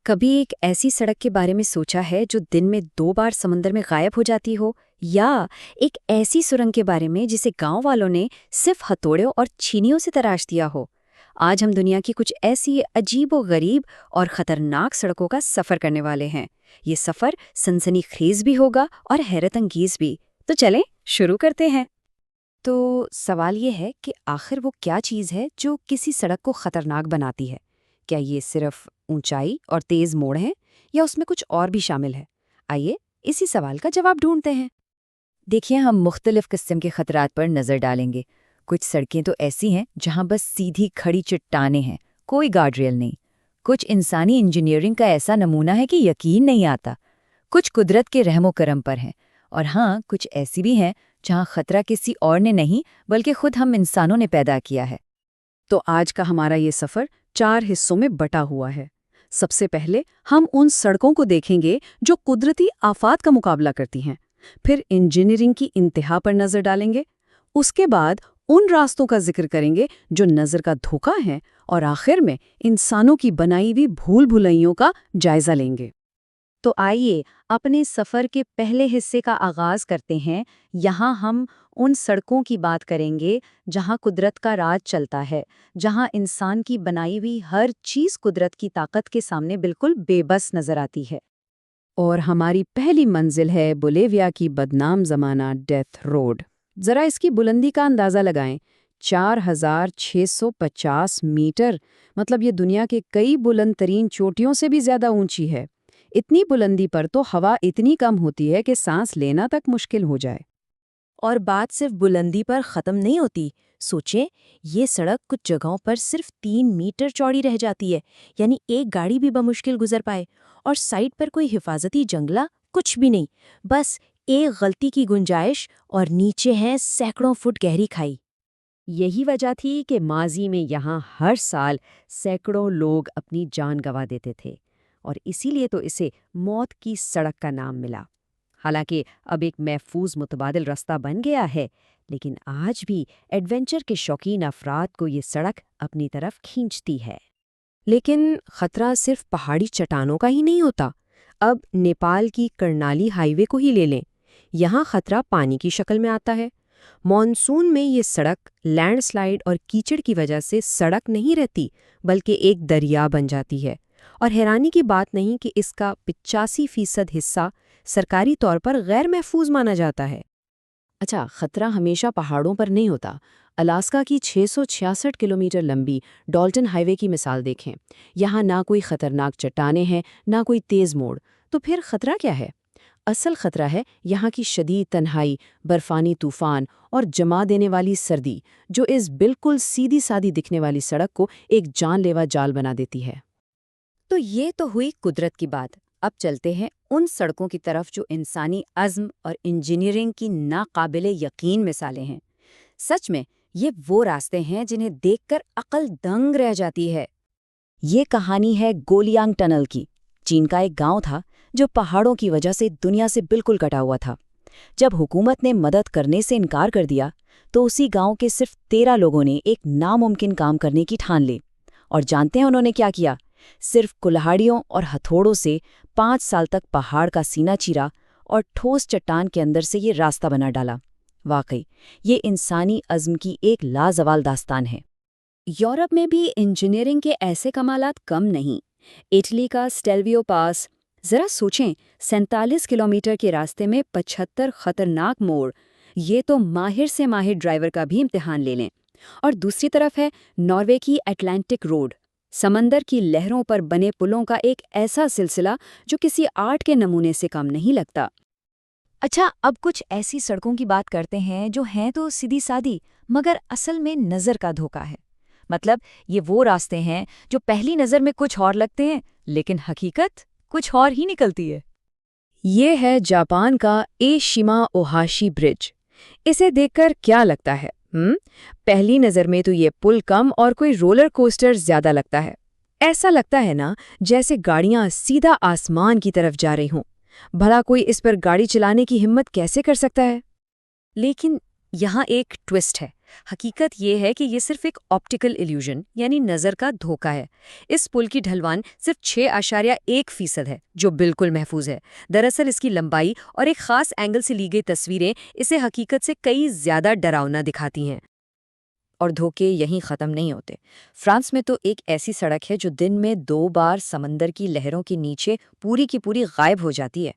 کبھی ایک ایسی سڑک کے بارے میں سوچا ہے جو دن میں 2 بار سمندر میں غائب ہو جاتی ہو، یا ایک ایسی سرنگ کے بارے میں جسے گاؤں والوں نے صرف ہتھوڑوں اور چھینیوں سے تراش دیا ہو؟ آج ہم دنیا کی کچھ ایسی عجیب و غریب اور خطرناک سڑکوں کا سفر کرنے والے ہیں۔ یہ سفر سنسنی خیز بھی ہوگا اور حیرت انگیز بھی۔ تو چلیں شروع کرتے ہیں۔ تو سوال یہ ہے کہ آخر وہ کیا چیز ہے جو کسی سڑک کو خطرناک بناتی ہے؟ کیا یہ صرف اونچائی اور تیز موڑ ہیں، یا اس میں کچھ اور بھی شامل ہے؟ آئیے اسی سوال کا جواب ڈھونڈتے ہیں۔ دیکھیے، ہم مختلف قسم کے خطرات پر نظر ڈالیں گے۔ کچھ سڑکیں تو ایسی ہیں جہاں بس سیدھی کھڑی چٹانیں ہیں، کوئی گارڈ ریل نہیں۔ کچھ انسانی انجینئرنگ کا ایسا نمونہ ہے کہ یقین نہیں آتا۔ کچھ قدرت کے رحم و کرم پر ہیں، اور ہاں، کچھ ایسی بھی ہیں جہاں خطرہ کسی اور نے نہیں بلکہ خود ہم انسانوں نے پیدا کیا ہے۔ تو آج کا ہمارا یہ سفر 4 حصوں میں بٹا ہوا ہے۔ سب سے پہلے ہم ان سڑکوں کو دیکھیں گے جو قدرتی آفات کا مقابلہ کرتی ہیں، پھر انجینئرنگ کی انتہا پر نظر ڈالیں گے، اس کے بعد ان راستوں کا ذکر کریں گے جو نظر کا دھوکہ ہیں، اور آخر میں انسانوں کی بنائی ہوئی بھول بھلائیوں کا جائزہ لیں گے۔ تو آئیے اپنے سفر کے پہلے حصے کا آغاز کرتے ہیں۔ یہاں ہم ان سڑکوں کی بات کریں گے جہاں قدرت کا راج چلتا ہے، جہاں انسان کی بنائی ہوئی ہر چیز قدرت کی طاقت کے سامنے بالکل بے بس نظر آتی ہے۔ اور ہماری پہلی منزل ہے بولیویا کی بدنام زمانہ ڈیتھ روڈ۔ ذرا اس کی بلندی کا اندازہ لگائیں، 4650 میٹر، مطلب یہ دنیا کے کئی بلند ترین چوٹیوں سے بھی زیادہ اونچی ہے۔ اتنی بلندی پر تو ہوا اتنی کم ہوتی ہے کہ سانس لینا تک مشکل ہو جائے۔ اور بات صرف بلندی پر ختم نہیں ہوتی۔ سوچیں، یہ سڑک کچھ جگہوں پر صرف 3 میٹر چوڑی رہ جاتی ہے، یعنی ایک گاڑی بھی بمشکل گزر پائے، اور سائٹ پر کوئی حفاظتی جنگلہ کچھ بھی نہیں، بس ایک غلطی کی گنجائش، اور نیچے ہیں سینکڑوں فٹ گہری کھائی۔ یہی وجہ تھی کہ ماضی میں یہاں ہر سال سینکڑوں لوگ اپنی جان گنوا دیتے تھے، اور اسی لیے تو اسے موت کی سڑک کا نام ملا۔ حالانکہ اب ایک محفوظ متبادل راستہ بن گیا ہے، لیکن آج بھی ایڈونچر کے شوقین افراد کو یہ سڑک اپنی طرف کھینچتی ہے۔ لیکن خطرہ صرف پہاڑی چٹانوں کا ہی نہیں ہوتا۔ اب نیپال کی کرنالی ہائی وے کو ہی لے لیں، یہاں خطرہ پانی کی شکل میں آتا ہے۔ مانسون میں یہ سڑک لینڈ سلائیڈ اور کیچڑ کی وجہ سے سڑک نہیں رہتی، بلکہ ایک دریا بن جاتی ہے، اور حیرانی کی بات نہیں کہ اس کا 85% حصہ سرکاری طور پر غیر محفوظ مانا جاتا ہے۔ اچھا، خطرہ ہمیشہ پہاڑوں پر نہیں ہوتا۔ الاسکا کی 666 کلومیٹر لمبی ڈالٹن ہائی وے کی مثال دیکھیں، یہاں نہ کوئی خطرناک چٹانیں ہیں، نہ کوئی تیز موڑ، تو پھر خطرہ کیا ہے؟ اصل خطرہ ہے یہاں کی شدید تنہائی، برفانی طوفان اور جما دینے والی سردی، جو اس بالکل سیدھی سادی دکھنے والی سڑک کو ایک جان لیوا جال بنا دیتی ہے۔ تو یہ تو ہوئی قدرت کی بات۔ اب چلتے ہیں ان سڑکوں کی طرف جو انسانی عزم اور انجینئرنگ کی ناقابل یقین مثالیں ہیں۔ سچ میں یہ وہ راستے ہیں جنہیں دیکھ کر عقل دنگ رہ جاتی ہے۔ یہ کہانی ہے گولیانگ ٹنل کی۔ چین کا ایک گاؤں تھا جو پہاڑوں کی وجہ سے دنیا سے بالکل کٹا ہوا تھا۔ جب حکومت نے مدد کرنے سے انکار کر دیا تو اسی گاؤں کے صرف 13 لوگوں نے ایک ناممکن کام کرنے کی ٹھان لی۔ اور جانتے ہیں انہوں نے کیا کیا؟ صرف کلہاڑیوں اور ہتھوڑوں سے 5 سال تک پہاڑ کا سینہ چیرا اور ٹھوس چٹان کے اندر سے یہ راستہ بنا ڈالا۔ واقعی یہ انسانی عزم کی ایک لازوال داستان ہے۔ یورپ میں بھی انجینئرنگ کے ایسے کمالات کم نہیں۔ اٹلی کا سٹیلویو پاس، ذرا سوچیں، 47 کلومیٹر کے راستے میں 75 خطرناک موڑ، یہ تو ماہر سے ماہر ڈرائیور کا بھی امتحان لے لیں۔ اور دوسری طرف ہے ناروے کی اٹلانٹک روڈ، سمندر کی لہروں پر بنے پلوں کا ایک ایسا سلسلہ جو کسی آرٹ کے نمونے سے کم نہیں لگتا۔ اچھا، اب کچھ ایسی سڑکوں کی بات کرتے ہیں جو ہیں تو سیدھی سادی، مگر اصل میں نظر کا دھوکہ ہے۔ مطلب یہ وہ راستے ہیں جو پہلی نظر میں کچھ اور لگتے ہیں، لیکن حقیقت کچھ اور ہی نکلتی ہے۔ یہ ہے جاپان کا ایشیما اوہاشی برج۔ اسے دیکھ کر کیا لگتا ہے؟ پہلی نظر میں تو یہ پل کم اور کوئی رولر کوسٹر زیادہ لگتا ہے۔ ایسا لگتا ہے نا جیسے گاڑیاں سیدھا آسمان کی طرف جا رہی ہوں۔ بھلا کوئی اس پر گاڑی چلانے کی ہمت کیسے کر سکتا ہے؟ لیکن یہاں ایک ٹوسٹ ہے۔ حقیقت یہ ہے کہ یہ صرف ایک آپٹیکل ایلیوژن یعنی نظر کا دھوکہ ہے۔ اس پل کی ڈھلوان صرف 6.1% ہے جو بالکل محفوظ ہے۔ دراصل اس کی لمبائی اور ایک خاص اینگل سے لی گئی تصویریں اسے حقیقت سے کئی زیادہ ڈراؤنا دکھاتی ہیں۔ اور دھوکے یہیں ختم نہیں ہوتے۔ فرانس میں تو ایک ایسی سڑک ہے جو دن میں 2 بار سمندر کی لہروں کے نیچے پوری کی پوری غائب ہو جاتی ہے۔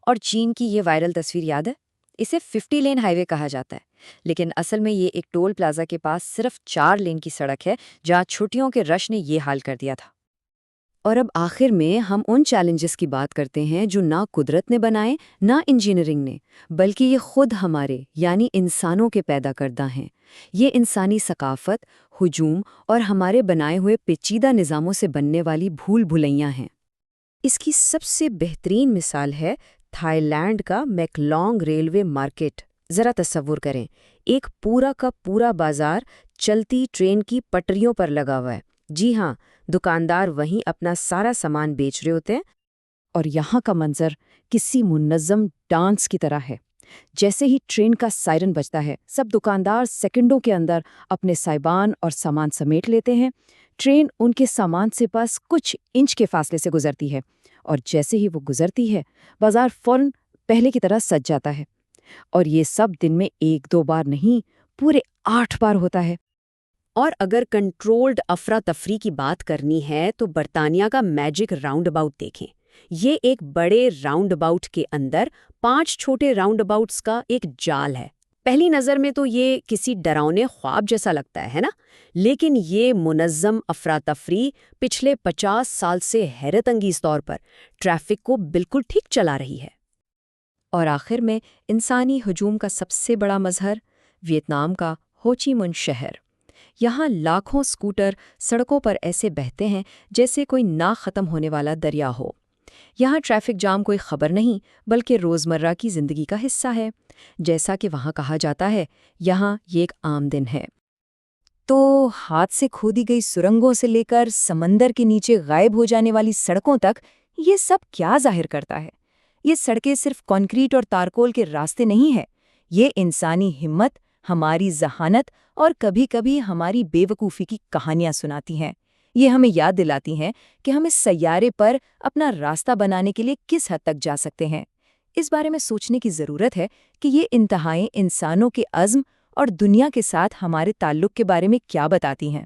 اور چین کی یہ وائرل تصویر یاد ہے؟ اسے 50 لین ہائی وے کہا جاتا ہے، لیکن اصل میں یہ ایک ٹول پلازا کے پاس صرف 4 لین کی سڑک ہے جہاں چھٹیوں کے رش نے یہ حال کر دیا تھا۔ اور اب آخر میں ہم ان چیلنجز کی بات کرتے ہیں جو نہ قدرت نے بنائے نہ انجینئرنگ نے، بلکہ یہ خود ہمارے یعنی انسانوں کے پیدا کردہ ہیں۔ یہ انسانی ثقافت، ہجوم اور ہمارے بنائے ہوئے پیچیدہ نظاموں سے بننے والی بھول بھلیاں ہیں۔ اس کی سب سے بہترین مثال ہے تھائی لینڈ کا میکلونگ ریلوے مارکیٹ۔ ذرا تصور کریں، ایک پورا کا پورا بازار چلتی ٹرین کی پٹریوں پر لگا ہوا ہے۔ جی ہاں، دکاندار وہیں اپنا سارا سامان بیچ رہے ہوتے ہیں، اور یہاں کا منظر کسی منظم ڈانس کی طرح ہے۔ جیسے ہی ٹرین کا سائرن بجتا ہے، سب دکاندار سیکنڈوں کے اندر اپنے سائبان اور سامان سمیٹ لیتے ہیں۔ ٹرین ان کے سامان سے بس کچھ انچ کے فاصلے سے گزرتی ہے، اور جیسے ہی وہ گزرتی ہے، بازار فوراً پہلے کی طرح سج جاتا ہے۔ اور یہ سب دن میں 1-2 بار نہیں، پورے 8 بار ہوتا ہے۔ اور اگر کنٹرولڈ افراتفری کی بات کرنی ہے تو برطانیہ کا میجک راؤنڈ اباؤٹ دیکھیں۔ یہ ایک بڑے راؤنڈ اباؤٹ کے اندر 5 چھوٹے راؤنڈ اباؤٹس کا ایک جال ہے۔ پہلی نظر میں تو یہ کسی ڈراؤنے خواب جیسا لگتا ہے نا؟ لیکن یہ منظم افراتفری پچھلے 50 سال سے حیرت انگیز طور پر ٹریفک کو بالکل ٹھیک چلا رہی ہے۔ اور آخر میں انسانی ہجوم کا سب سے بڑا مظہر ویتنام کا ہو چی من شہر۔ یہاں لاکھوں سکوٹر سڑکوں پر ایسے بہتے ہیں جیسے کوئی نہ ختم ہونے والا دریا ہو۔ یہاں ٹریفک جام کوئی خبر نہیں بلکہ روزمرہ کی زندگی کا حصہ ہے۔ جیسا کہ وہاں کہا جاتا ہے، یہاں یہ ایک عام دن ہے۔ تو ہاتھ سے کھودی گئی سرنگوں سے لے کر سمندر کے نیچے غائب ہو جانے والی سڑکوں تک یہ سب کیا ظاہر کرتا ہے؟ یہ سڑکیں صرف کنکریٹ اور تارکول کے راستے نہیں ہیں، یہ انسانی ہمت، ہماری ذہانت اور کبھی کبھی ہماری بے وقوفی کی کہانیاں سناتی ہیں۔ یہ ہمیں یاد دلاتی ہیں کہ ہم اس سیارے پر اپنا راستہ بنانے کے لیے کس حد تک جا سکتے ہیں۔ اس بارے میں سوچنے کی ضرورت ہے کہ یہ انتہائیں انسانوں کے عزم اور دنیا کے ساتھ ہمارے تعلق کے بارے میں کیا بتاتی ہیں۔